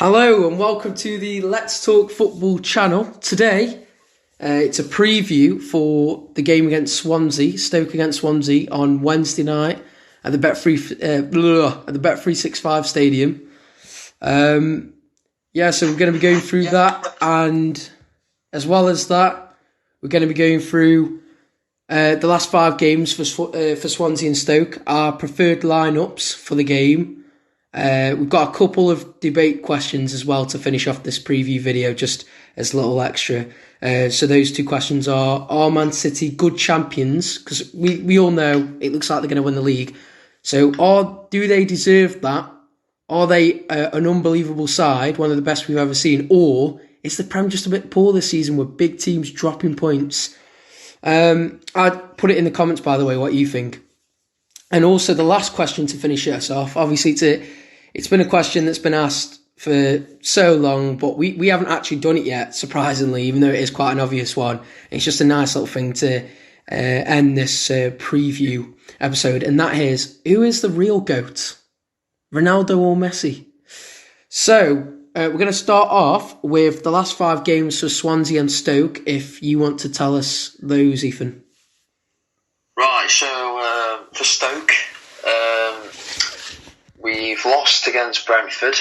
Hello and welcome to the Let's Talk Football channel. Today, it's a preview for the game against Swansea, Stoke against Swansea on Wednesday night at the Bet365 Stadium. So we're going to be going through that, and as well as that, we're going to be going through the last 5 games for Swansea and Stoke, our preferred lineups for the game. We've got a couple of debate questions as well to finish off this preview video, just as a little extra. So those 2 questions are Man City good champions? Because we all know it looks like they're going to win the league. So do they deserve that? Are they an unbelievable side, one of the best we've ever seen? Or is the Prem just a bit poor this season with big teams dropping points? I'd put it in the comments, by the way, what you think. And also the last question to finish us off, obviously it's been a question that's been asked for so long, but we haven't actually done it yet, surprisingly, even though it is quite an obvious one. It's just a nice little thing to end this preview episode, and that is, who is the real GOAT? Ronaldo or Messi? So, we're going to start off with the last 5 games for Swansea and Stoke, if you want to tell us those, Ethan. Right, so for Stoke, we've lost against Brentford.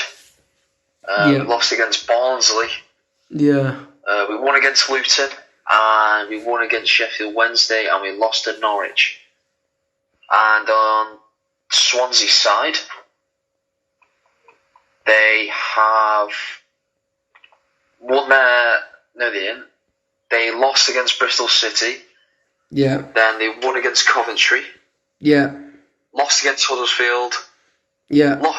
We lost against Barnsley. Yeah. We won against Luton, and we won against Sheffield Wednesday, and we lost at Norwich. And on Swansea's side, they have won their... No, they didn't. They lost against Bristol City. Yeah. Then they won against Coventry. Yeah. Lost against Huddersfield. Yeah. Won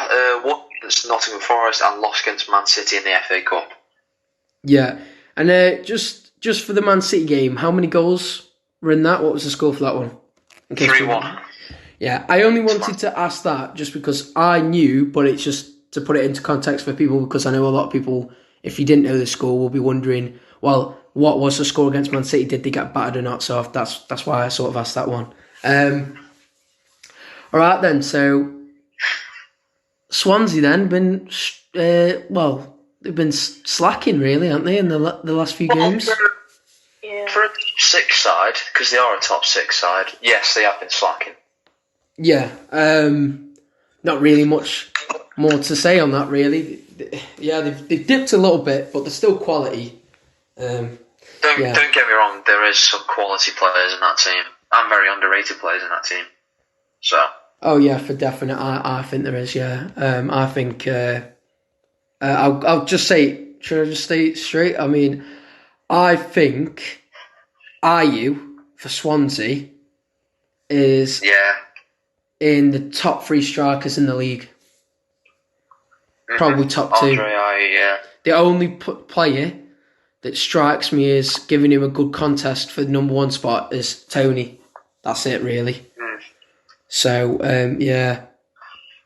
against Nottingham Forest and lost against Man City in the FA Cup. Yeah. And just for the Man City game, how many goals were in that? What was the score for that one? 3-1. Yeah. I only wanted to ask that just because I knew, but it's just to put it into context for people, because I know a lot of people, if you didn't know the score, will be wondering, well, what was the score against Man City? Did they get battered or not? So that's why I sort of asked that one. All right then. So Swansea then they've been slacking really, haven't they, in the last few games? For a top 6 side, because they are a top 6 side, yes, they have been slacking. Yeah. Not really much more to say on that, really. Yeah, they've dipped a little bit, but they're still quality. Don't get me wrong, there is some quality players in that team, and very underrated players in that team. So. Oh yeah, for definite. I think there is. Yeah. I think. I'll just say. Should I just say it straight? I mean, I think Ayew for Swansea is in the top 3 strikers in the league. Probably top 2. The only player that strikes me as giving him a good contest for the number 1 spot is Tony. That's it, really. So, yeah.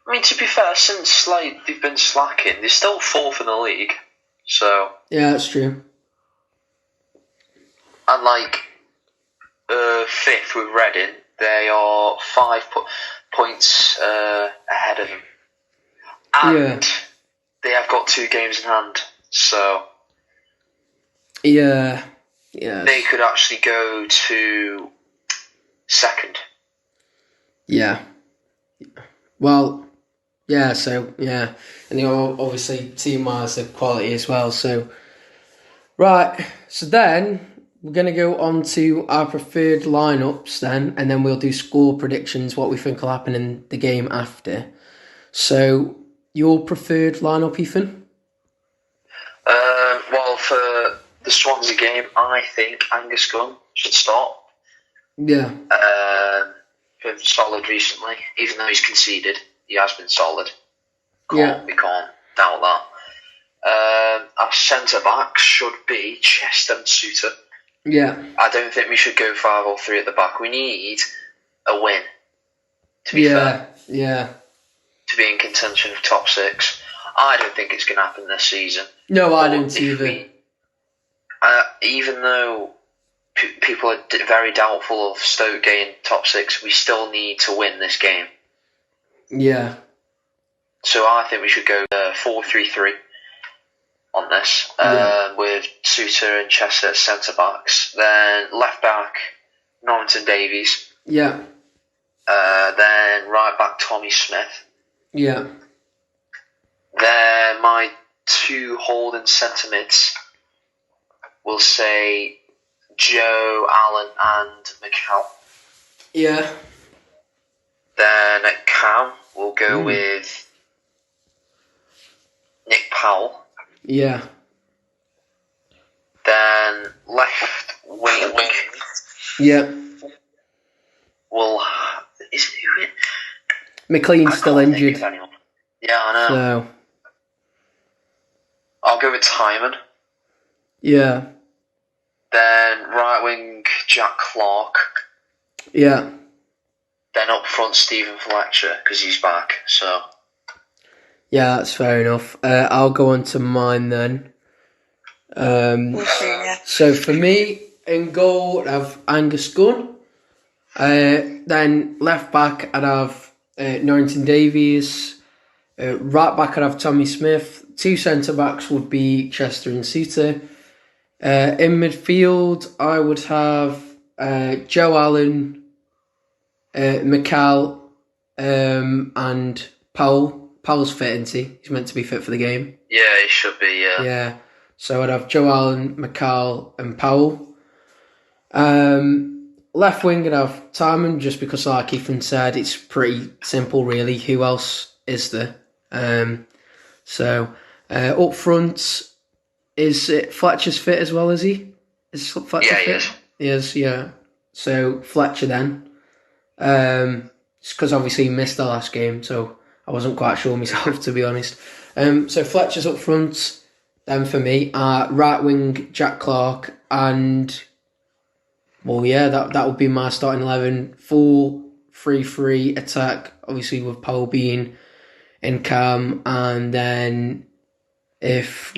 I mean, to be fair, since they've been slacking, they're still 4th in the league. So. Yeah, that's true. And 5th with Reading, they are 5 points ahead of them. And they have got 2 games in hand. So. Yeah. They could actually go to 2nd. Yeah. Well, yeah, so, yeah. And obviously team-wise, the quality as well. So, right. So then, we're going to go on to our preferred lineups then, and then we'll do score predictions, what we think will happen in the game after. So, your preferred lineup, Ethan? Well, for the Swansea game, I think Angus Gunn should start. Yeah. Been solid recently, even though he's conceded. He has been solid. We can't doubt that. Our centre backs should be Chest and Suter. Yeah. I don't think we should go 5 or 3 at the back. We need a win, to be fair. Yeah. To be in contention for top 6. I don't think it's going to happen this season. No, I don't either. Even though people are very doubtful of Stoke getting top 6, we still need to win this game. Yeah. So I think we should go 4-3-3. on this, Yeah. with Suter and Chester at centre backs. Then left back, Norrington Davies. Yeah. Then right back, Tommy Smith. Yeah. Then my two holding centre mids will say Joe Allen and McCall. Yeah. Then at Cam, we'll go with Nick Powell. Yeah. Then left wing. Yeah. Well, is who it? McLean's still injured. Yeah, I know. So. I'll go with Timon. Yeah. Then right wing, Jack Clark. Yeah. Then up front, Stephen Fletcher, because he's back. So. Yeah, that's fair enough. I'll go on to mine then. So for me, in goal, I'd have Angus Gunn. Then left back, I'd have Norrington Davies. Right back, I'd have Tommy Smith. Two centre backs would be Chester and Suter. In midfield, I would have Joe Allen, McCall, and Powell. Powell's fit, isn't he? He's meant to be fit for the game. Yeah, he should be, yeah. Yeah. So I'd have Joe Allen, McCall, and Powell. Left wing, I'd have Timon, just because, like Ethan said, it's pretty simple, really. Who else is there? Up front, is it Fletcher's fit as well, is he? Is Fletcher fit? He is. He is, yeah. So Fletcher then. It's because obviously he missed the last game, so I wasn't quite sure myself, to be honest. So Fletcher's up front, then for me. Right wing, Jack Clark, and... Well, yeah, that would be my starting 11. 4-3-3 attack, obviously with Powell being in Cam, and then if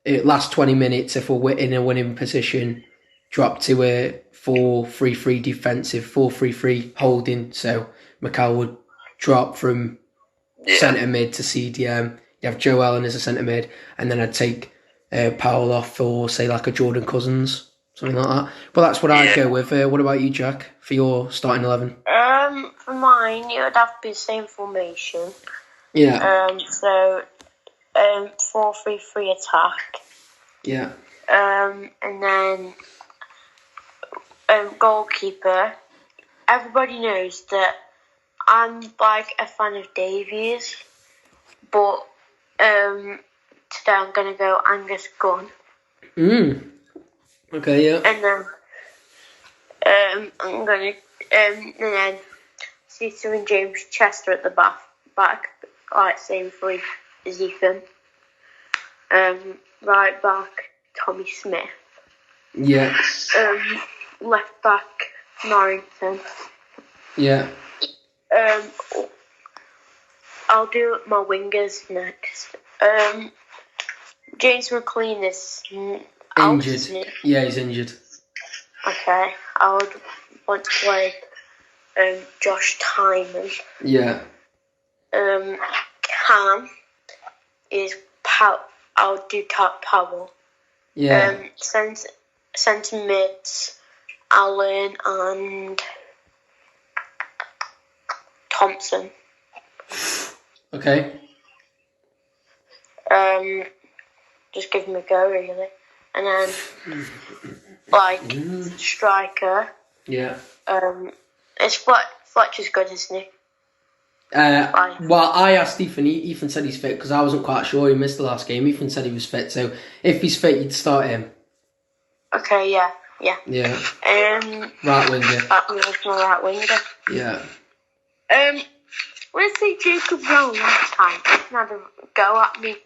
last 20 minutes, if we're in a winning position, drop to a 4-3-3 defensive, 4-3-3 holding. So McCall would drop from centre mid to CDM. You have Joe Allen as a centre mid, and then I'd take Powell off for, say, like a Jordan Cousins. Something like that. But that's what I'd go with. What about you, Jack, for your starting 11? For mine, it would have to be the same formation. Yeah. 4-3-3 attack. Yeah. And then goalkeeper. Everybody knows that I'm like a fan of Davies, but today I'm gonna go Angus Gunn. Okay, yeah. And then I'm gonna and then Suter and James Chester at the back, like same for as Ethan. Right back, Tommy Smith. Yeah. Left back, Norrington. Yeah. I'll do my wingers next. James McLean is out, Injured. isn't he? Yeah, he's injured. Okay, I would want to play Josh Timon. Yeah. Cam is I'll do Powell. Yeah. Centre mids, Allen and Thompson. Okay. Just give him a go, really. And then, striker. Yeah. It's Fletcher's good, isn't he? Well, I asked Ethan. Ethan said he's fit because I wasn't quite sure. He missed the last game. Ethan said he was fit, so if he's fit, you'd start him. Okay, yeah. Yeah. Right winger. That's my right winger. Yeah. Let's say Jacob Brown last time. He had a go at me.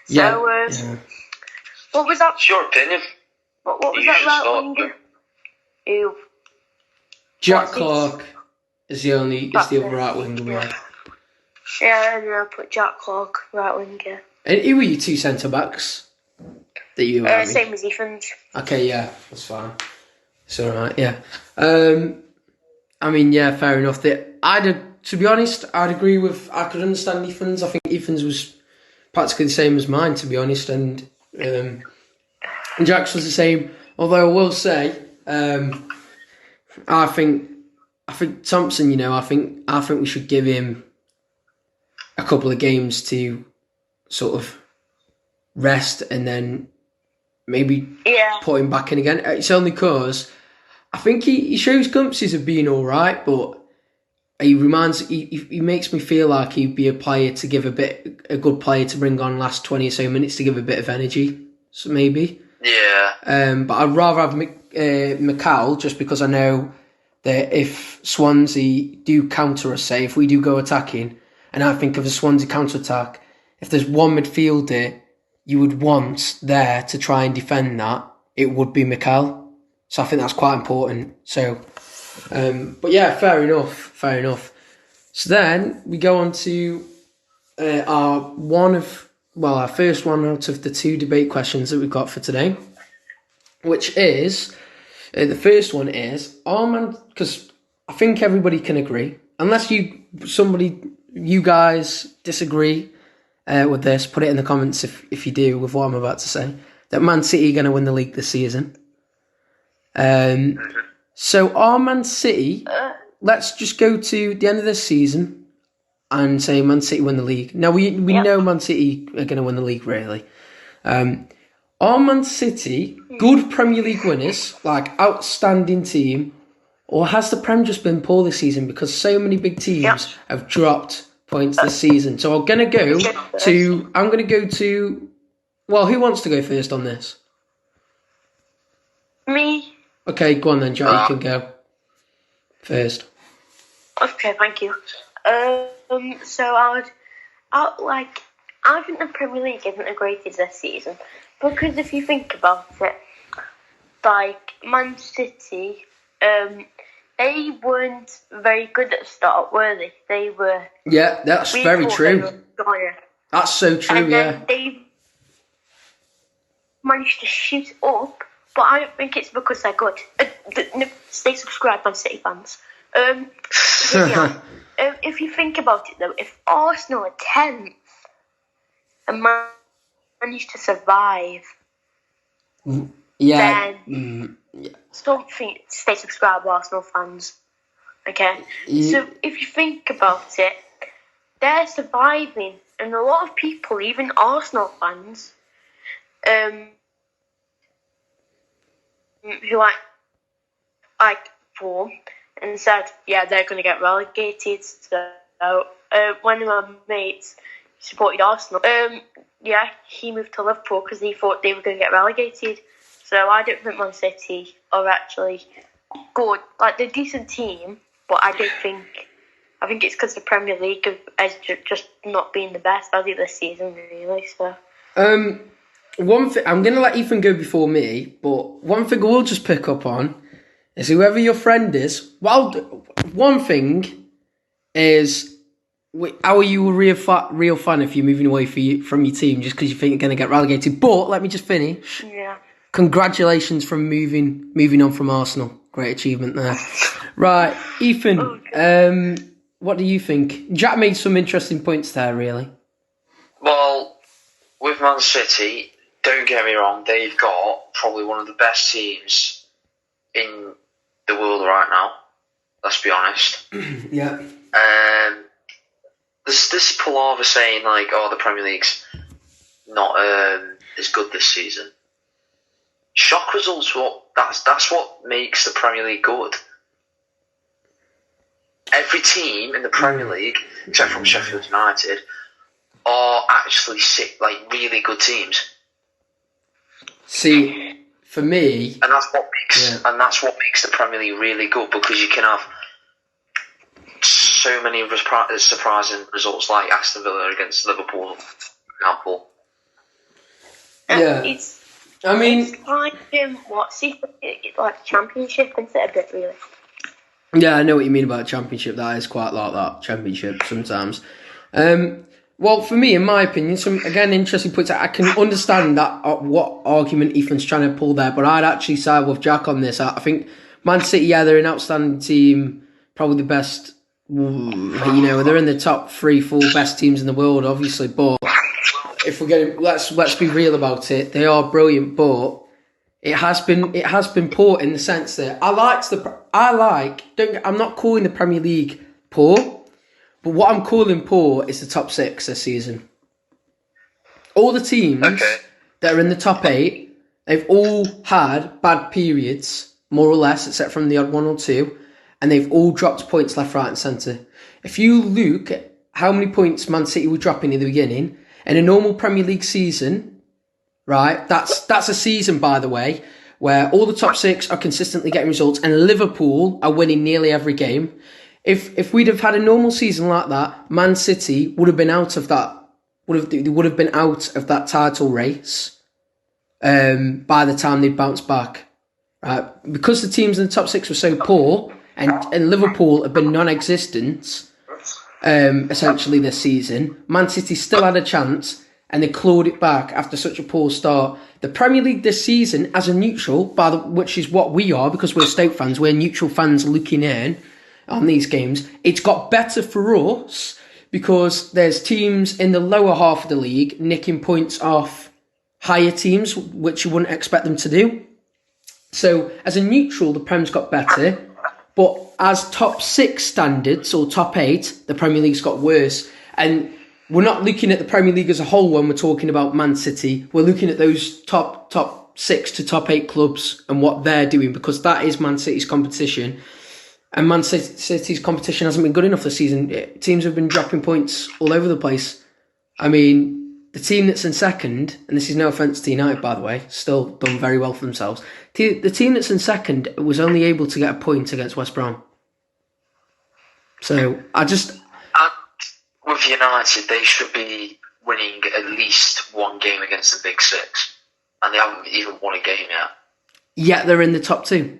Yeah. What was that? It's your opinion. What was that right winger? Who? Jack Clark is the other right winger we have. Yeah, and then I'll put Jack Clark, right winger. And who were your two centre backs that you were having? Same as Ethan's. Okay, yeah, that's fine. It's alright, yeah. I mean, yeah, fair enough. To be honest, I could understand Ethan's. I think Ethan's was practically the same as mine, to be honest, and Jack's was the same. Although I will say, I think Thompson, I think we should give him a couple of games to sort of rest and then maybe put him back in again. It's only because I think he shows glimpses of being all right, but he makes me feel like he'd be a player to give a good player to bring on last 20 or so minutes to give a bit of energy. So maybe. Yeah. But I'd rather have McCall just because I know that if Swansea do counter us, say if we do go attacking, and I think of a Swansea counter attack, if there's one midfielder you would want there to try and defend that, it would be McCall. So I think that's quite important. So, but yeah, fair enough. So then we go on to our first one out of the two debate questions that we've got for today, which is, the first one is, because I think everybody can agree, unless you guys disagree with this, put it in the comments if you do with what I'm about to say, that Man City are going to win the league this season. So are Man City, let's just go to the end of this season and say Man City win the league. Now, we know Man City are going to win the league, really. Are Man City good Premier League winners, like outstanding team, or has the Prem just been poor this season because so many big teams have dropped points this season? So I'm going to go to, well, who wants to go first on this? Me. Okay, go on then, Jack, you can go first. Okay, thank you. So I think the Premier League isn't the greatest this season because if you think about it, like Man City, they weren't very good at the start, were they? They were. Yeah, that's very true. That's so true. And then they managed to shoot up, but I don't think it's because they're good. Stay subscribed, Man City fans. If you think about it though, if Arsenal are 10th and managed to survive, then something. Stay subscribed, Arsenal fans. Okay, so if you think about it, they're surviving, and a lot of people, even Arsenal fans, who like form and said, yeah, they're going to get relegated. So one of my mates supported Arsenal. He moved to Liverpool because he thought they were going to get relegated. So I don't think Man City are actually good. Like, they're a decent team, but I think it's because the Premier League has just not been the best, has it, this season, really? So. One thing, I'm going to let Ethan go before me, but one thing I will just pick up on is whoever your friend is. Well, one thing is, how are you a real fan if you're moving away from your team just because you think you're going to get relegated? But let me just finish. Yeah. Congratulations from moving on from Arsenal. Great achievement there. Right, Ethan, what do you think? Jack made some interesting points there, really. Well, with Man City, don't get me wrong, they've got probably one of the best teams in the world right now. Let's be honest. Yeah. There's this palaver saying like, "Oh, the Premier League's not as good this season." Shock results. That's what makes the Premier League good. Every team in the Premier League, except from Sheffield United, are actually really good teams. See, for me, and that's what makes the Premier League really good, because you can have so many surprising results, like Aston Villa against Liverpool, for example. Yeah, it's like Championship, isn't it, a bit, really? Yeah, I know what you mean about Championship. That is quite like that, Championship, sometimes. Well, for me, in my opinion, some, again, interesting points. I can understand that what argument Ethan's trying to pull there, but I'd actually side with Jack on this. I think Man City, they're an outstanding team, probably the best, they're in the top 3-4 best teams in the world, obviously, but if we're getting, let's be real about it. They are brilliant, but it has been poor in the sense that I'm not calling the Premier League poor, but what I'm calling poor is the top 6 this season. All the teams that are in the top 8, they've all had bad periods, more or less, except from the odd 1 or 2, and they've all dropped points left, right, and centre. If you look at how many points Man City were dropping in the beginning, in a normal Premier League season, right? That's a season, by the way, where all the top 6 are consistently getting results, and Liverpool are winning nearly every game. If we'd have had a normal season like that, Man City would have been out of that. They would have been out of that title race by the time they'd bounced back, right? Because the teams in the top 6 were so poor, and Liverpool have been non-existent essentially this season. Man City still had a chance, and they clawed it back after such a poor start. The Premier League this season, as a neutral, which is what we are because we're Stoke fans, we're neutral fans looking in on these games, it's got better for us because there's teams in the lower half of the league nicking points off higher teams, which you wouldn't expect them to do. So, as a neutral, the Prem's got better, but as top 6 standards, or top 8, the Premier League's got worse. And we're not looking at the Premier League as a whole when we're talking about Man City. We're looking at those top 6 to top 8 clubs and what they're doing, because that is Man City's competition. And Man City's competition hasn't been good enough this season. Teams have been dropping points all over the place. I mean, the team that's in second, and this is no offence to United, by the way, still done very well for themselves. The team that's in second was only able to get a point against West Brom. So, with United, they should be winning at least one game against the Big 6. And they haven't even won a game yet. Yet they're in the top 2.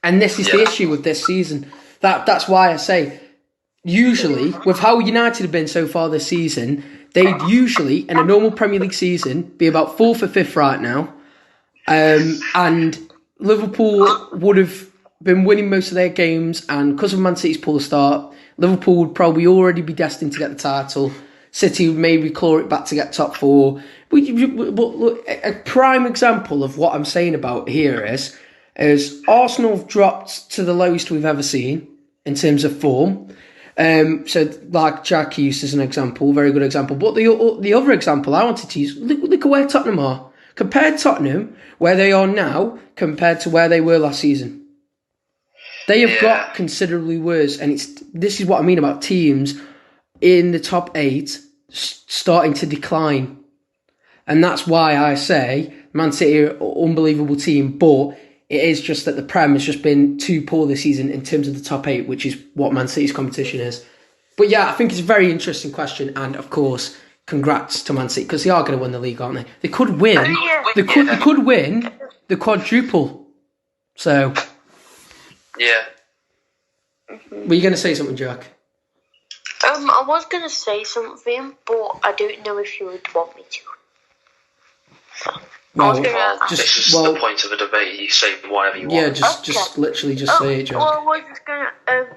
And this is the issue with this season. That's why I say, usually, with how United have been so far this season, they'd usually, in a normal Premier League season, be about 4th or 5th right now. And Liverpool would have been winning most of their games, and because of Man City's poor start, Liverpool would probably already be destined to get the title. City would maybe claw it back to get top 4. But look, a prime example of what I'm saying about here is Arsenal have dropped to the lowest we've ever seen in terms of form. So, like Jack used as an example, very good example. But the other example I wanted to use, look at where Tottenham are. Compare Tottenham, where they are now, compared to where they were last season. They have got considerably worse, and this is what I mean about teams in the top 8 starting to decline. And that's why I say Man City are an unbelievable team, but it is just that the Prem has just been too poor this season in terms of the top 8, which is what Man City's competition is. But yeah, I think it's a very interesting question, and of course, congrats to Man City, because they are going to win the league, aren't they? They could win. They could win the quadruple. So, yeah. Were you going to say something, Jack? I was going to say something, but I don't know if you would want me to. This is the point of the debate. You say whatever you want. Yeah, just literally just say it, Jack. Well, I was just going to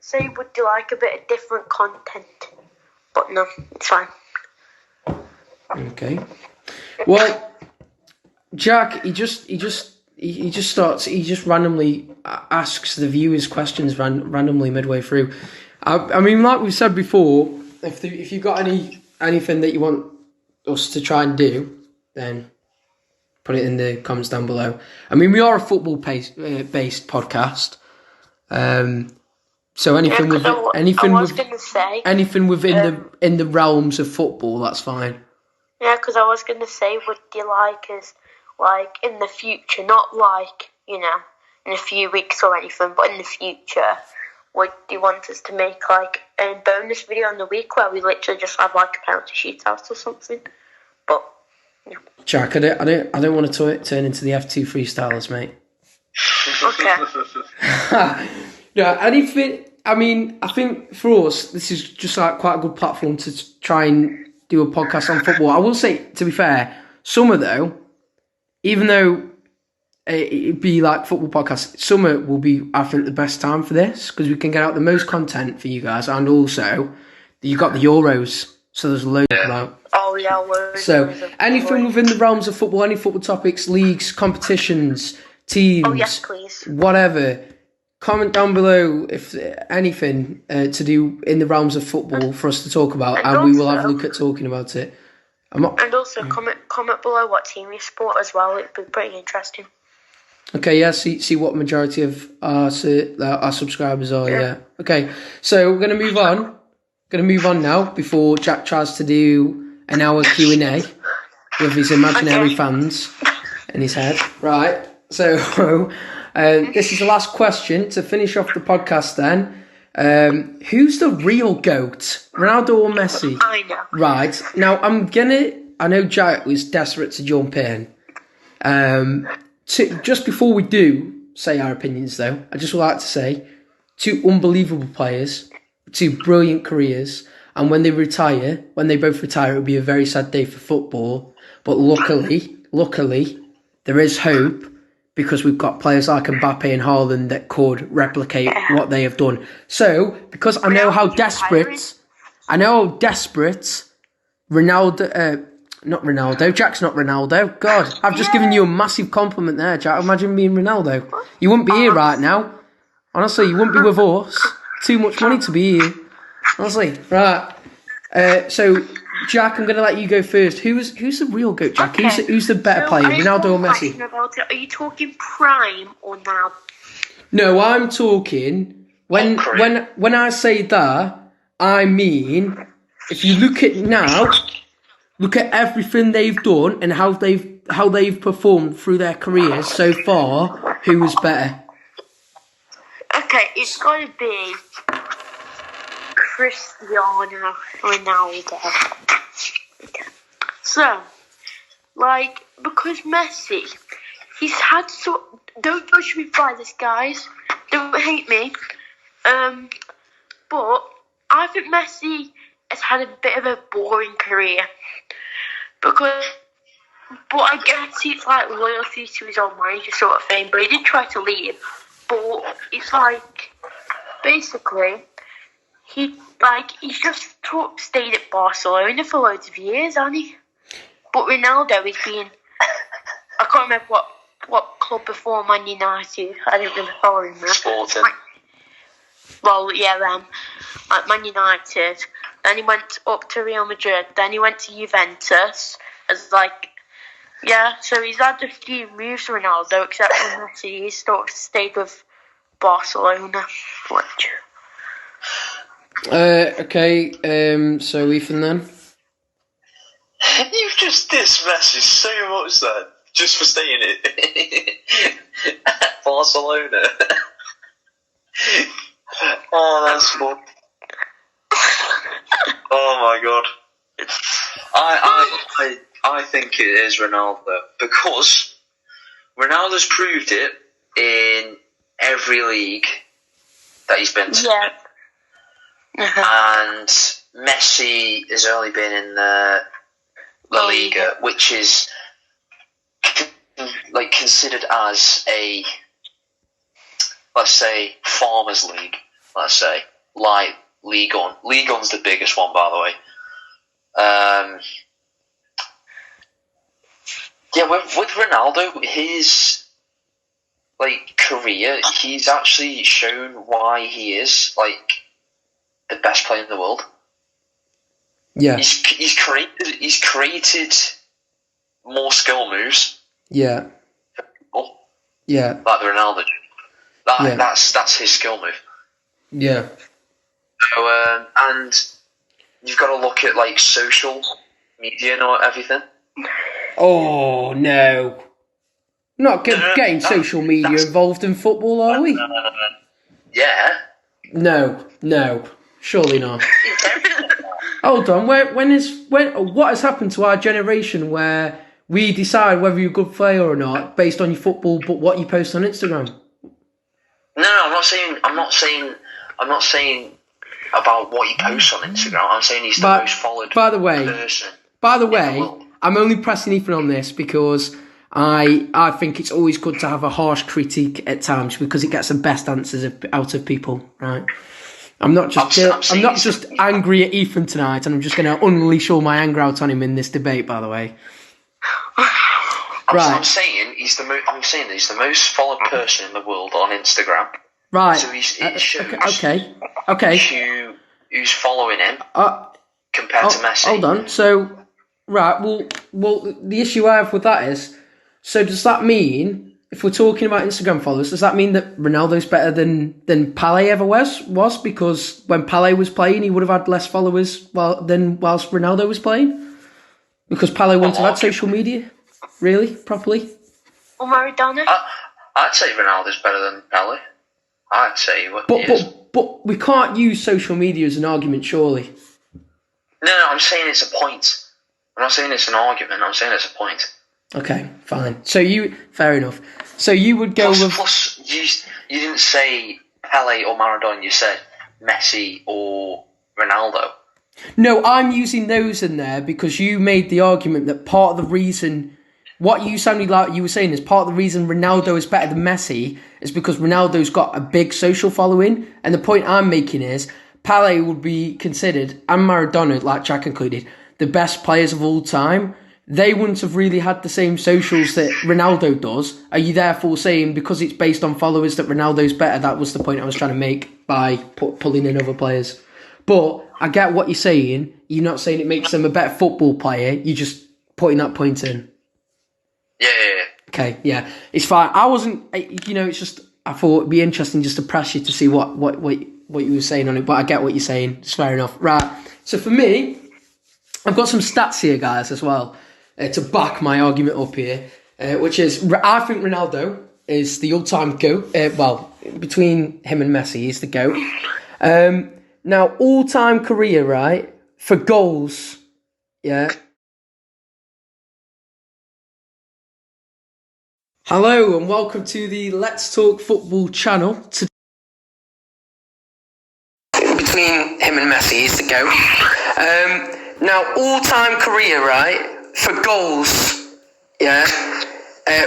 say, would you like a bit of different content? But no, it's fine. Okay. Well, Jack, he just randomly asks the viewers questions randomly midway through. I mean, like we said before, if you got anything that you want us to try and do, then put it in the comments down below. I mean, we are a football based podcast, so anything within the realms of football, that's fine. Yeah, because I was going to say, would you like us, like, in the future, not like, in a few weeks or anything, but in the future, would you want us to make, like, a bonus video on the week where we literally just have, like, a penalty shootout or something? But, yeah. Jack, I don't want to turn into the F2 freestylers, mate. Okay. Yeah, anything. I mean, I think for us, this is just like quite a good platform to try and do a podcast on football. I will say, to be fair, summer though, even though it'd be like football podcasts, summer will be, I think, the best time for this, because we can get out the most content for you guys, and also you got the Euros So there's loads to talk about. Oh yeah, loads. So anything within the realms of football, any football topics, leagues, competitions, teams, Oh yes, please. whatever. Comment down below if anything to do in the realms of football for us to talk about, and we will have a look at talking about it. And also comment below what team you support as well. It'd be pretty interesting. Okay, yeah. See what majority of our subscribers are. Yeah. Okay, so we're gonna move on. Going to move on now before Jack tries to do an hour Q&A with his imaginary fans in his head. Right, so this is the last question to finish off the podcast then. Who's the real GOAT, Ronaldo or Messi? I know. Right, now I know Jack was desperate to jump in. Just before we do say our opinions though, I just would like to say 2 unbelievable players, 2 brilliant careers, and when they both retire, it'll be a very sad day for football. But luckily, there is hope because we've got players like Mbappe and Haaland that could replicate what they have done. So, because I know how desperate Ronaldo, not Ronaldo, Jack's not Ronaldo. God, I've just given you a massive compliment there, Jack. Imagine being Ronaldo. You wouldn't be here right now. Honestly, you wouldn't be with us. Too much money to be here. Honestly, right. So, Jack, I'm going to let you go first. Who's the real GOAT, Jack? Okay. Who's the better player, Ronaldo or Messi? Are you talking prime or now? No, I'm talking when I say that, I mean if you look at now, look at everything they've done and how they've performed through their careers so far. Who was better? Okay, it's got to be Cristiano Ronaldo. Okay. So, because Messi, he's had don't judge me by this, guys. Don't hate me. But I think Messi has had a bit of a boring career. But I guess it's like loyalty to his own manager sort of thing. But he did try to leave. But it's basically, he's just stayed at Barcelona for loads of years, hasn't he? But Ronaldo is I can't remember what club before Man United. I don't remember following that. Sporting. Well, yeah, like Man United. Then he went up to Real Madrid. Then he went to Juventus so he's had a few moves, Ronaldo, except for Messi. He's sort of stayed with Barcelona. Okay, so Ethan then? You've just dissed Messi so much then, just for staying at Barcelona. Oh, that's fun. Oh my god. I think it is Ronaldo because Ronaldo's proved it in every league that he's been to. Yeah. And Messi has only been in the La Liga, which is considered as a, let's say, farmers league. Let's say like Ligue 1. Ligue 1's the biggest one, by the way. With Ronaldo, his career, he's actually shown why he is the best player in the world. Yeah, he's created more skill moves. Yeah, yeah, like the Ronaldo. That's his skill move. Yeah. So and you've got to look at social media and everything. Oh no! Not getting social media involved in football, are we? Yeah. No, surely not. Hold on. What has happened to our generation where we decide whether you're a good player or not based on your football, but what you post on Instagram? No, I'm not saying about what he posts on Instagram. I'm saying he's the most followed person. By the way, I'm only pressing Ethan on this because I think it's always good to have a harsh critique at times because it gets the best answers out of people, right? I'm not just angry at Ethan tonight, and I'm just going to unleash all my anger out on him in this debate. By the way, I'm saying he's the most followed person in the world on Instagram. Right. So it shows okay. Who's following him compared to Messi. Hold on. So, right. Well, the issue I have with that is, so does that mean, if we're talking about Instagram followers, does that mean that Ronaldo's better than Pele ever was? Because when Pele was playing, he would have had less followers than whilst Ronaldo was playing? Because Pele wouldn't have had social media, really, properly? Or Maradona? I'd say Ronaldo's better than Pele. I'd say But we can't use social media as an argument, surely. No, I'm saying it's a point. I'm not saying it's an argument, I'm saying it's a point. Okay, fine. So fair enough. So you would go with... Plus, you didn't say Pele or Maradona, you said Messi or Ronaldo. No, I'm using those in there because you made the argument that part of the reason... What you sounded like you were saying is part of the reason Ronaldo is better than Messi is because Ronaldo's got a big social following. And the point I'm making is Pele would be considered, and Maradona, like Jack included, the best players of all time. They wouldn't have really had the same socials that Ronaldo does. Are you therefore saying because it's based on followers that Ronaldo's better? That was the point I was trying to make by pulling in other players. But I get what you're saying. You're not saying it makes them a better football player. You're just putting that point in. Yeah. Okay, yeah. It's fine. I wasn't, it's just, I thought it'd be interesting just to press you to see what you were saying on it. But I get what you're saying. It's fair enough. Right. So for me, I've got some stats here, guys, as well. To back my argument up here, which is I think Ronaldo is the all-time GOAT. Between him and Messi, he's the GOAT. Now, all-time career, right, for goals, yeah. Hello and welcome to the Let's Talk Football channel. Between him and Messi, he's the GOAT. Now, all-time career, right? For goals, yeah,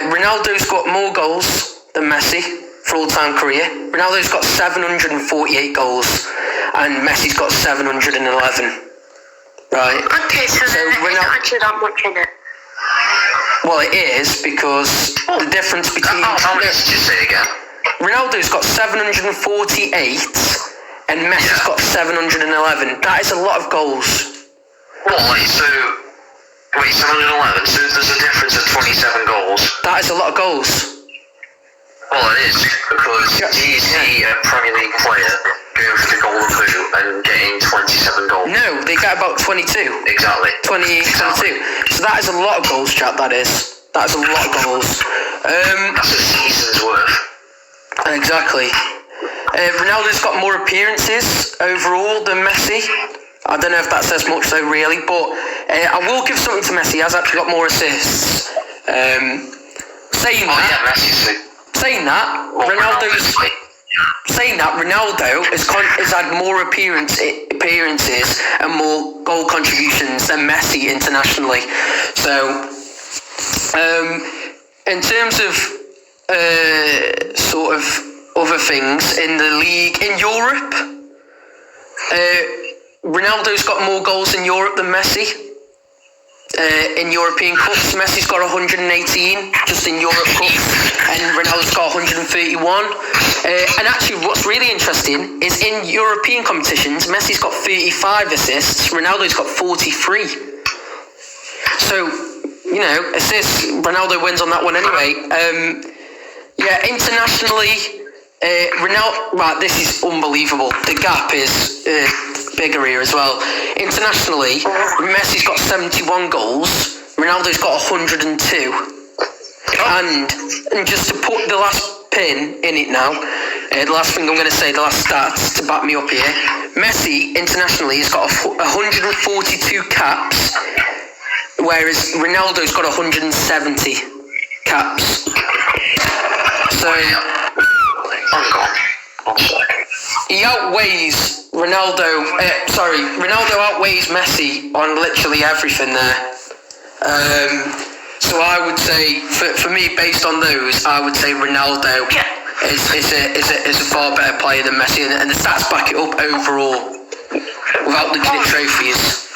Ronaldo's got more goals than Messi for all-time career. Ronaldo's got 748 goals and Messi's got 711, right? Okay, so then it's not actually that much in it. Well, it is because the difference between... How many did you say again? Ronaldo's got 748 and Messi's got 711. That is a lot of goals. Wait, 711, so there's a difference of 27 goals. That is a lot of goals. Well, it is, because you see a Premier League player going for the Golden Boot and getting 27 goals. No, they get about 22. Exactly. 22. So that is a lot of goals, chap, that is. That's a lot of goals. That's a season's worth. Exactly. Ronaldo's got more appearances overall than Messi. I don't know if that says much though, really, but I will give something to Messi. He has actually got more assists. Saying that, Ronaldo has had more appearances and more goal contributions than Messi internationally. So, in terms of sort of other things in the league in Europe, Ronaldo's got more goals in Europe than Messi. In European Cups, Messi's got 118 just in Europe Cups, and Ronaldo's got 131. And actually, what's really interesting is in European competitions, Messi's got 35 assists, Ronaldo's got 43. So, assists, Ronaldo wins on that one anyway. Internationally, Ronaldo, right, this is unbelievable. The gap is bigger here as well. Internationally, Messi's got 71 goals, Ronaldo's got 102. And just to put the last pin in it now, the last thing I'm going to say, the last stats to back me up here, Messi internationally has got 142 caps, whereas Ronaldo's got 170 caps. So... he outweighs Ronaldo outweighs Messi on literally everything there. So I would say, for me, based on those, I would say Ronaldo is a far better player than Messi, and the stats back it up overall without looking at trophies.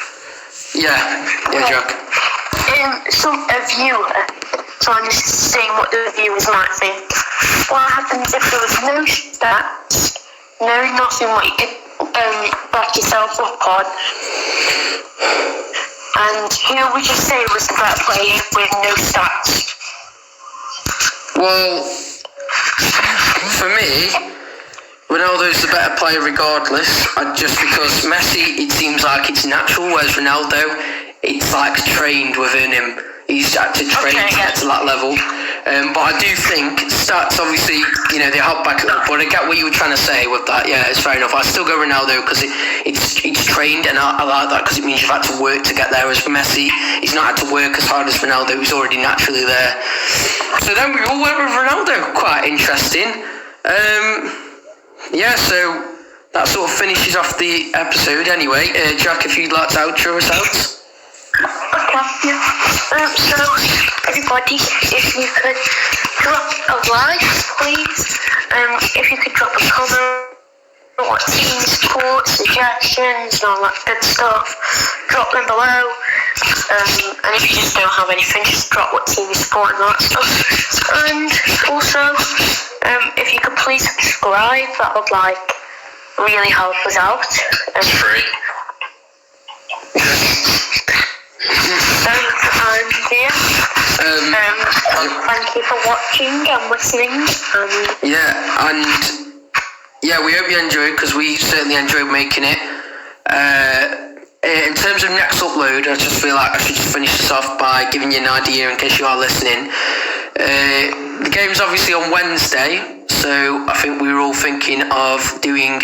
Yeah, Jack. A viewer, so I'm just saying what the viewers might think. What happens if there was no stats, nothing what you could back yourself up on? And who would you say was the better player with no stats? Well, for me, Ronaldo's the better player regardless, just because Messi, it seems like it's natural, whereas Ronaldo, it's like trained within him. He's had to train to get to that level. But I do think stats, obviously, they help back it up. But I get what you were trying to say with that. Yeah, it's fair enough. I still go Ronaldo because it's trained, and I like that because it means you've had to work to get there. Whereas Messi, he's not had to work as hard as Ronaldo, who's already naturally there. So then we all went with Ronaldo. Quite interesting. So that sort of finishes off the episode anyway. Jack, if you'd like to outro us out. Okay, yeah. So, everybody, if you could drop a like, please. If you could drop a comment, what team support, suggestions, and all that good stuff, drop them below. And if you just don't have anything, just drop what team you support and all that stuff. And also, if you could please subscribe, that would really help us out. It's free. Thank you for watching and listening. We hope you enjoyed, because we certainly enjoyed making it. In terms of next upload, I just feel like I should just finish this off by giving you an idea in case you are listening. The game's obviously on Wednesday, so I think we were all thinking of doing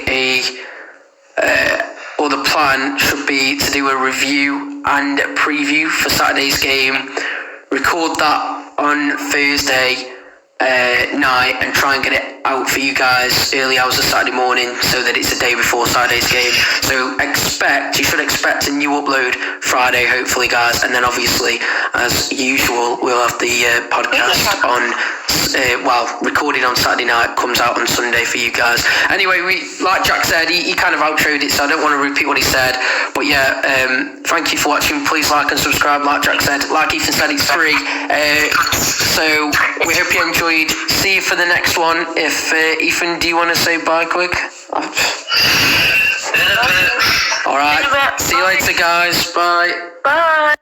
or the plan should be to do a review and a preview for Saturday's game, record that on Thursday night and try and get it out for you guys early hours of Saturday morning so that it's a day before Saturday's game. So you should expect a new upload Friday, hopefully, guys, and then obviously, as usual, we'll have the podcast recorded on Saturday night, comes out on Sunday for you guys. Anyway, like Jack said, he kind of outroed it, so I don't want to repeat what he said, but thank you for watching. Please like and subscribe. Like Jack said, like Ethan said, it's free. So we hope you enjoyed. See you for the next one. If Ethan, do you want to say bye quick? Alright, see you later, guys. Bye.